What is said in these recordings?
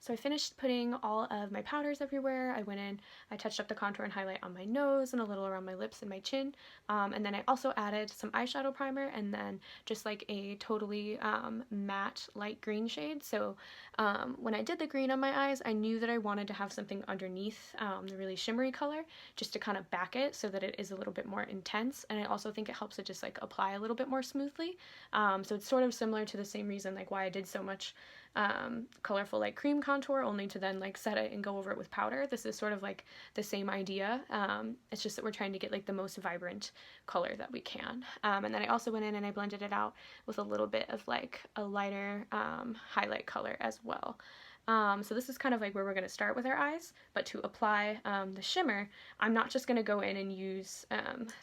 So I finished putting all of my powders everywhere. I went in, I touched up the contour and highlight on my nose and a little around my lips and my chin. And then I also added some eyeshadow primer and then just like a totally matte light green shade. So when I did the green on my eyes, I knew that I wanted to have something underneath the really shimmery color just to kind of back it so that it is a little bit more intense. And I also think it helps it just like apply a little bit more smoothly. So it's sort of similar to the same reason like why I did so much colorful like cream contour only to then like set it and go over it with powder. This is sort of like the same idea. It's just that we're trying to get like the most vibrant color that we can. And then I also went in and I blended it out with a little bit of like a lighter highlight color as well. So this is kind of like where we're going to start with our eyes, but to apply the shimmer, I'm not just going to go in and use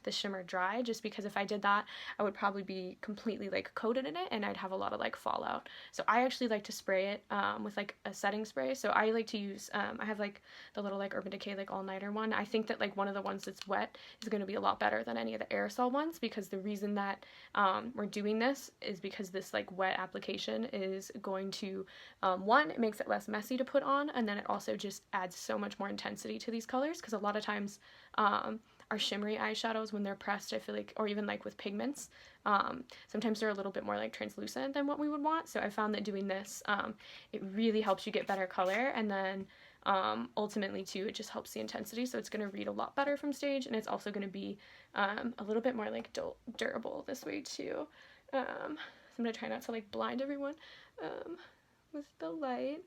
the shimmer dry, just because if I did that, I would probably be completely like coated in it and I'd have a lot of like fallout. So I actually like to spray it with like a setting spray. So I like to use, I have like the little like Urban Decay like all-nighter one. I think that like one of the ones that's wet is going to be a lot better than any of the aerosol ones, because the reason that we're doing this is because this like wet application is going to, one, it makes it less messy to put on, and then it also just adds so much more intensity to these colors, because a lot of times our shimmery eyeshadows, when they're pressed, I feel like, or even like with pigments, sometimes they're a little bit more like translucent than what we would want. So I found that doing this, it really helps you get better color, and then ultimately too, it just helps the intensity, so it's going to read a lot better from stage, and it's also going to be a little bit more like durable this way too. So I'm going to try not to like blind everyone with the light.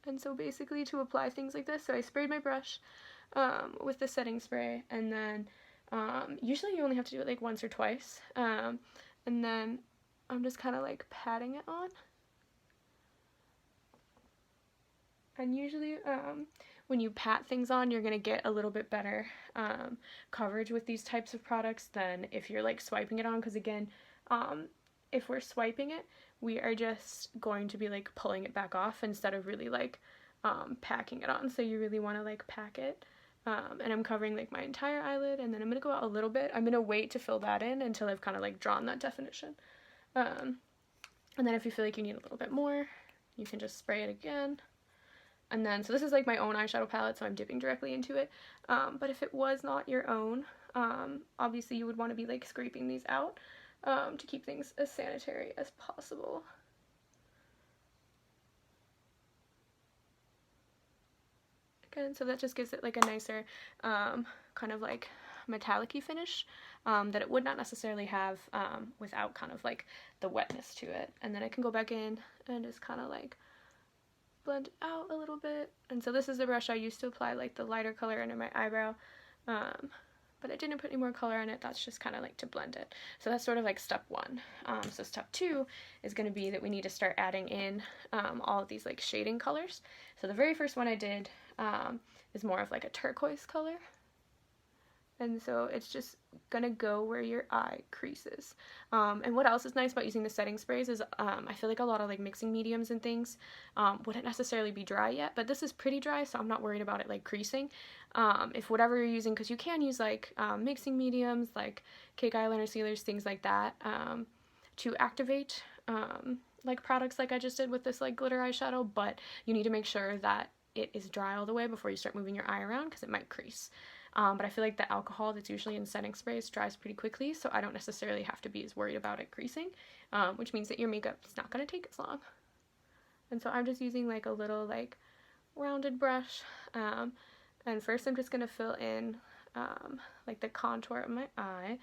And so basically to apply things like this, so I sprayed my brush with the setting spray, and then usually you only have to do it like once or twice, and then I'm just kind of like patting it on. And usually when you pat things on, you're going to get a little bit better coverage with these types of products than if you're like swiping it on, because again, if we're swiping it, we are just going to be like pulling it back off instead of really like packing it on. So you really want to like pack it. And I'm covering like my entire eyelid, and then I'm going to go out a little bit. I'm going to wait to fill that in until I've kind of like drawn that definition. And then if you feel like you need a little bit more, you can just spray it again. And then, so this is like my own eyeshadow palette, so I'm dipping directly into it. But if it was not your own, obviously you would want to be like scraping these out to keep things as sanitary as possible. Again, so that just gives it like a nicer kind of like metallic-y finish that it would not necessarily have without kind of like the wetness to it. And then I can go back in and just kind of like blend out a little bit. And so this is the brush I used to apply like the lighter color under my eyebrow, but I didn't put any more color on it. That's just kind of like to blend it. So that's sort of like step one. So step two is going to be that we need to start adding in all of these like shading colors. So the very first one I did is more of like a turquoise color. And so it's just gonna go where your eye creases. And what else is nice about using the setting sprays is I feel like a lot of like mixing mediums and things wouldn't necessarily be dry yet, but this is pretty dry, so I'm not worried about it like creasing. If whatever you're using, because you can use like mixing mediums like cake eyeliner sealers, things like that, to activate like products like I just did with this like glitter eyeshadow, but you need to make sure that it is dry all the way before you start moving your eye around, because it might crease. But I feel like the alcohol that's usually in setting sprays dries pretty quickly, so I don't necessarily have to be as worried about it creasing, which means that your makeup is not going to take as long. And so I'm just using like a little like rounded brush, and first I'm just going to fill in like the contour of my eye.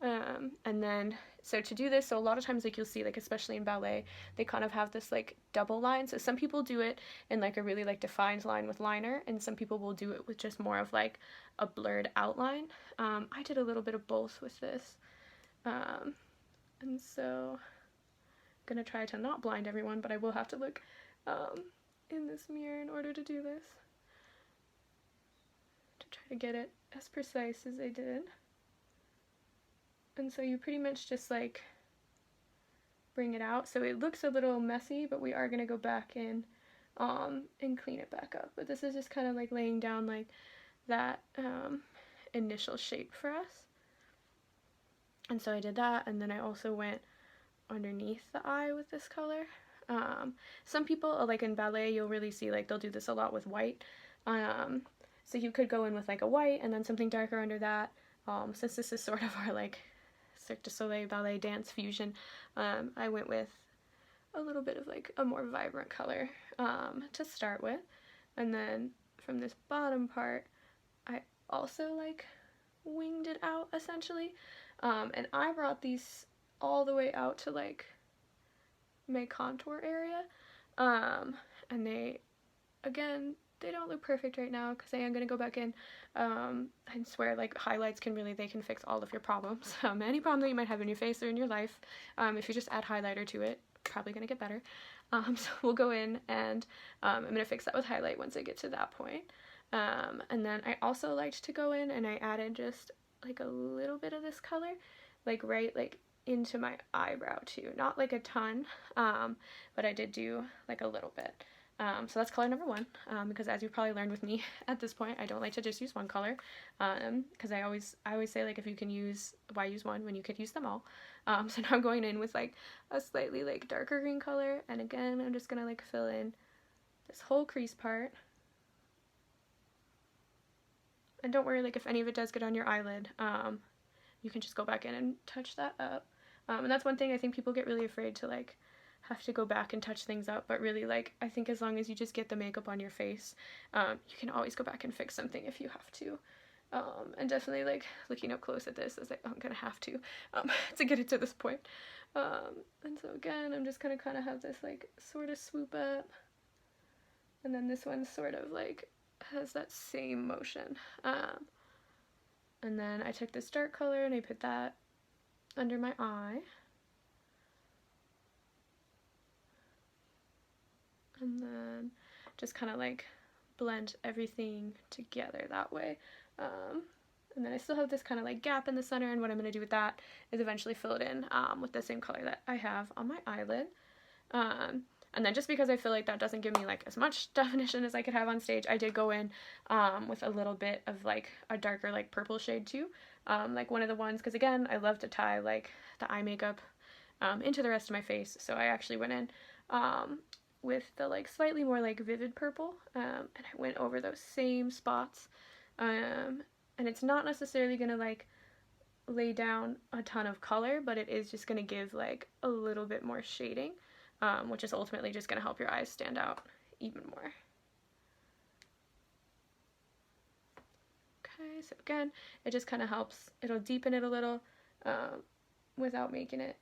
And then, so to do this, so a lot of times like you'll see like especially in ballet, they kind of have this like double line. So some people do it in like a really like defined line with liner, and some people will do it with just more of like a blurred outline. I did a little bit of both with this. And so I'm gonna try to not blind everyone, but I will have to look in this mirror in order to do this, to try to get it as precise as I did. And so you pretty much just like bring it out. So it looks a little messy, but we are going to go back in and clean it back up. But this is just kind of like laying down like that initial shape for us. And so I did that, and then I also went underneath the eye with this color. Some people, like in ballet, you'll really see like they'll do this a lot with white. So you could go in with like a white and then something darker under that. Since this is sort of our like Cirque du Soleil ballet dance fusion, I went with a little bit of like a more vibrant color to start with. And then from this bottom part, I also like winged it out essentially. And I brought these all the way out to like my contour area. And they, again, they don't look perfect right now because I am going to go back in. I swear, like, highlights can really, they can fix all of your problems. Any problem that you might have in your face or in your life, if you just add highlighter to it, probably going to get better. So we'll go in and I'm going to fix that with highlight once I get to that point. And then I also liked to go in and I added just like a little bit of this color, like right like into my eyebrow too. Not like a ton, but I did do like a little bit. So that's color number one, because as you've probably learned with me at this point, I don't like to just use one color, because I always say like if you can use, why use one when you could use them all. So now I'm going in with like a slightly like darker green color, and again I'm just gonna like fill in this whole crease part. And don't worry, like if any of it does get on your eyelid, you can just go back in and touch that up. And that's one thing I think people get really afraid to like have to go back and touch things up, but really like I think as long as you just get the makeup on your face, you can always go back and fix something if you have to. And definitely like looking up close at this, I was like, oh, I'm gonna have to get it to this point. And so again, I'm just gonna kind of have this like sort of swoop up, and then this one sort of like has that same motion. And then I took this dark color and I put that under my eye. And then just kind of like blend everything together that way. And then I still have this kind of like gap in the center, and what I'm going to do with that is eventually fill it in with the same color that I have on my eyelid. And then just because I feel like that doesn't give me like as much definition as I could have on stage, I did go in with a little bit of like a darker like purple shade too. Like one of the ones, because again, I love to tie like the eye makeup into the rest of my face. So I actually went in with the like slightly more like vivid purple, and I went over those same spots. And it's not necessarily going to like lay down a ton of color, but it is just going to give like a little bit more shading. Which is ultimately just going to help your eyes stand out even more. Okay, so again, it just kind of helps. It'll deepen it a little without making it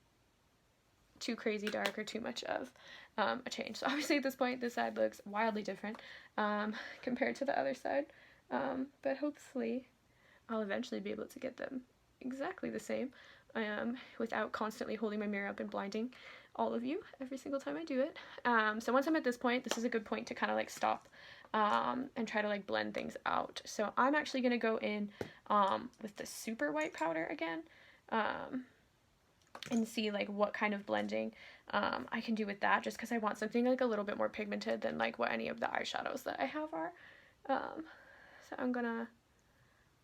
too crazy dark or too much of a change. So obviously at this point, this side looks wildly different compared to the other side, but hopefully I'll eventually be able to get them exactly the same without constantly holding my mirror up and blinding all of you every single time I do it. So once I'm at this point, this is a good point to kind of like stop and try to like blend things out. So I'm actually going to go in with the super white powder again and see like what kind of blending I can do with that, just because I want something like a little bit more pigmented than like what any of the eyeshadows that I have are. So I'm going to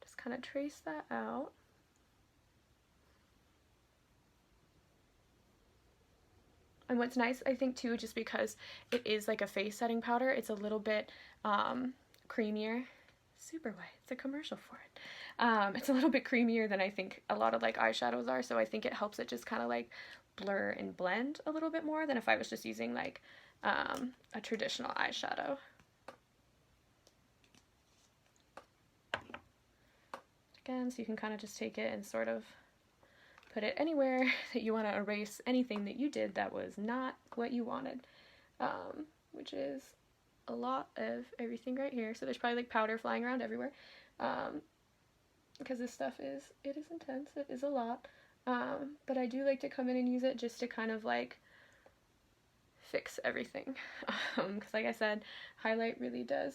just kind of trace that out. And what's nice, I think, too, just because it is like a face setting powder, it's a little bit creamier. Super white. It's a commercial for it. It's a little bit creamier than I think a lot of like eyeshadows are, so I think it helps it just kind of like blur and blend a little bit more than if I was just using like a traditional eyeshadow. Again, so you can kind of just take it and sort of put it anywhere that you want to erase anything that you did that was not what you wanted, which is a lot of everything right here. So there's probably like powder flying around everywhere, because this stuff is intense. It is a lot, but I do like to come in and use it just to kind of like fix everything, because like I said, highlight really does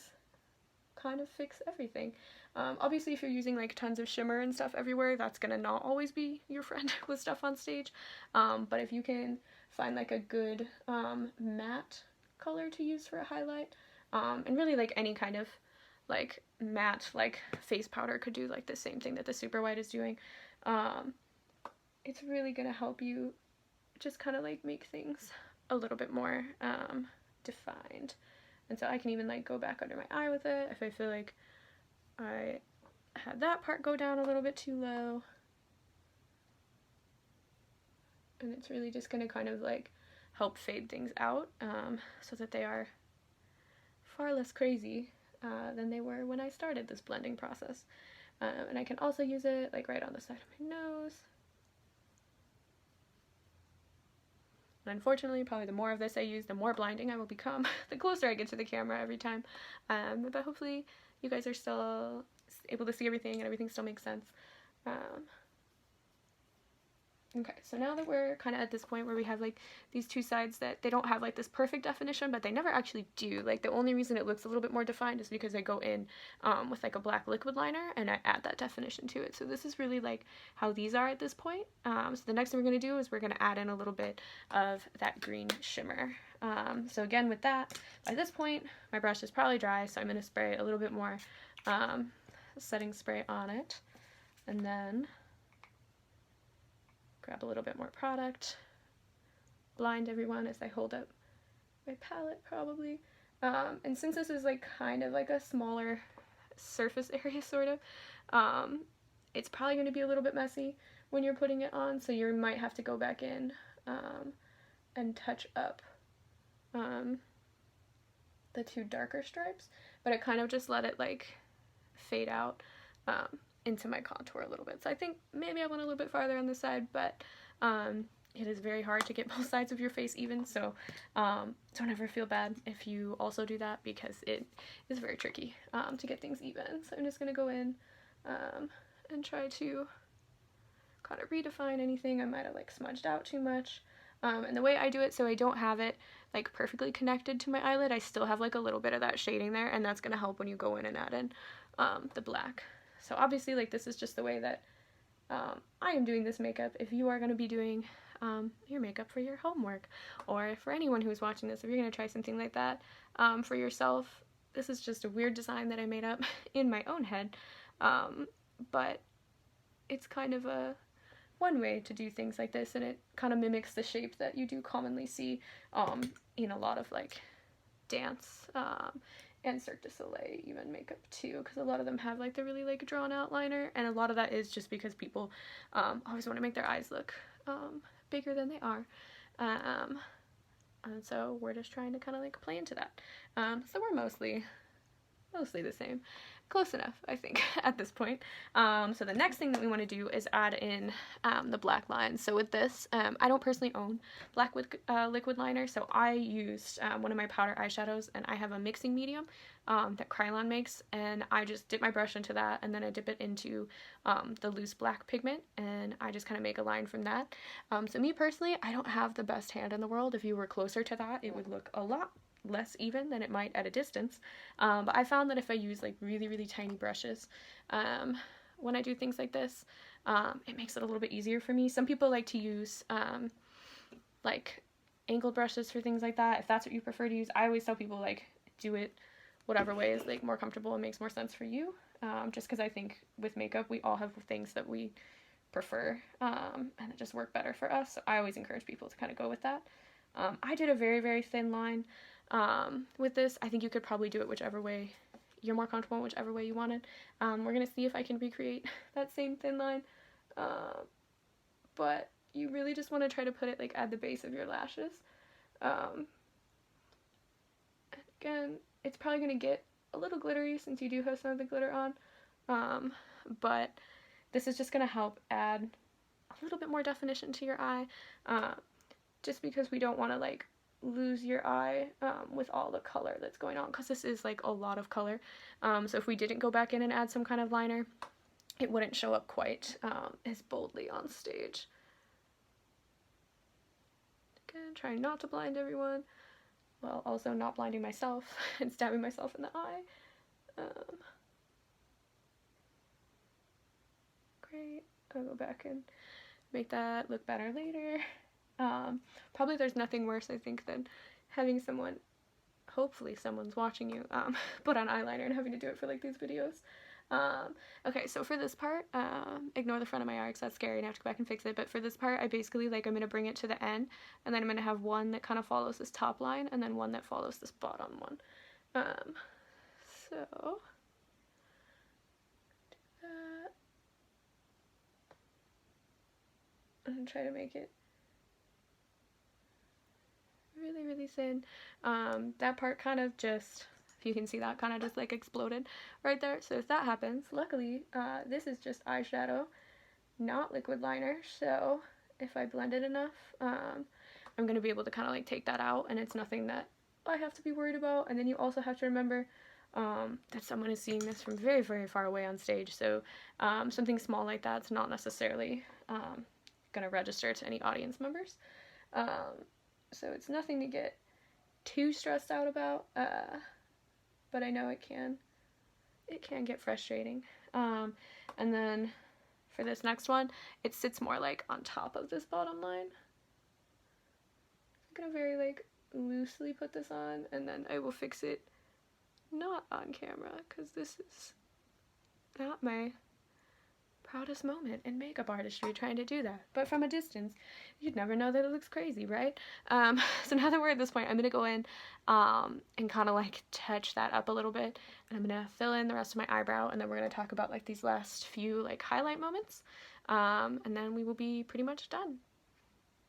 kind of fix everything. Obviously, if you're using like tons of shimmer and stuff everywhere, that's gonna not always be your friend with stuff on stage. But if you can find like a good matte color to use for a highlight, and really like any kind of like matte like face powder could do like the same thing that the super white is doing, it's really gonna help you just kind of like make things a little bit more defined. And so I can even like go back under my eye with it if I feel like I had that part go down a little bit too low. And it's really just going to kind of like help fade things out so that they are far less crazy than they were when I started this blending process. And I can also use it like right on the side of my nose. And unfortunately, probably the more of this I use, the more blinding I will become, the closer I get to the camera every time. But hopefully you guys are still able to see everything and everything still makes sense. Okay, so now that we're kind of at this point where we have like these two sides that they don't have like this perfect definition, but they never actually do. Like the only reason it looks a little bit more defined is because I go in with like a black liquid liner and I add that definition to it. So this is really like how these are at this point. So the next thing we're going to do is we're going to add in a little bit of that green shimmer. So again with that, by this point my brush is probably dry, so I'm going to spray a little bit more setting spray on it, and then grab a little bit more product, blind everyone as I hold up my palette probably. And since this is like kind of like a smaller surface area sort of, it's probably going to be a little bit messy when you're putting it on, so you might have to go back in and touch up the two darker stripes, but I kind of just let it like fade out into my contour a little bit. So I think maybe I went a little bit farther on this side, but it is very hard to get both sides of your face even, so don't ever feel bad if you also do that, because it is very tricky to get things even. So I'm just going to go in and try to kind of redefine anything I might have like smudged out too much. And the way I do it, so I don't have it like perfectly connected to my eyelid, I still have like a little bit of that shading there, and that's going to help when you go in and add in the black. So obviously like this is just the way that I am doing this makeup. If you are going to be doing your makeup for your homework, or for anyone who's watching this, if you're going to try something like that for yourself, this is just a weird design that I made up in my own head, but it's kind of a one way to do things like this, and it kind of mimics the shape that you do commonly see in a lot of like dance and Cirque du Soleil even makeup too, because a lot of them have like the really like drawn out liner, and a lot of that is just because people always want to make their eyes look bigger than they are, and so we're just trying to kind of like play into that. So we're mostly the same. Close enough, I think, at this point. So the next thing that we want to do is add in the black lines. So with this, I don't personally own black liquid liner, so I used one of my powder eyeshadows, and I have a mixing medium that Krylon makes, and I just dip my brush into that, and then I dip it into the loose black pigment, and I just kind of make a line from that. So me personally, I don't have the best hand in the world. If you were closer to that, it would look a lot less even than it might at a distance, but I found that if I use like really tiny brushes when I do things like this, it makes it a little bit easier for me. Some people like to use like angled brushes for things like that. If that's what you prefer to use, I always tell people like do it whatever way is like more comfortable and makes more sense for you, just because I think with makeup we all have things that we prefer and that just work better for us, so I always encourage people to kind of go with that. I did a very thin line with this. I think you could probably do it whichever way you're more comfortable, whichever way you want it. We're gonna see if I can recreate that same thin line, but you really just want to try to put it like at the base of your lashes. Again, it's probably gonna get a little glittery since you do have some of the glitter on, but this is just gonna help add a little bit more definition to your eye, just because we don't want to like lose your eye with all the color that's going on, because this is like a lot of color. So if we didn't go back in and add some kind of liner, it wouldn't show up quite as boldly on stage. Again, trying not to blind everyone, while also not blinding myself and stabbing myself in the eye. Great. I'll go back and make that look better later. Probably there's nothing worse, I think, than having someone, hopefully someone's watching you, put on eyeliner and having to do it for like these videos. Okay, so for this part, ignore the front of my eye because that's scary and I have to go back and fix it. But for this part, I basically, like, I'm going to bring it to the end, and then I'm going to have one that kind of follows this top line, and then one that follows this bottom one. So, I'm going to try to make it really, really thin. That part kind of just, if you can see that, kind of just like exploded right there. So if that happens, luckily, this is just eyeshadow, not liquid liner. So if I blend it enough, I'm going to be able to kind of like take that out, and it's nothing that I have to be worried about. And then you also have to remember that someone is seeing this from very, very far away on stage. So something small like that's not necessarily going to register to any audience members. So it's nothing to get too stressed out about, but I know it can get frustrating. And then for this next one, it sits more like on top of this bottom line. I'm gonna very like loosely put this on, and then I will fix it not on camera because this is not my proudest moment in makeup artistry, trying to do that. But from a distance, you'd never know that it looks crazy, right? So now that we're at this point, I'm going to go in and kind of like touch that up a little bit. And I'm going to fill in the rest of my eyebrow. And then we're going to talk about like these last few like highlight moments. And then we will be pretty much done.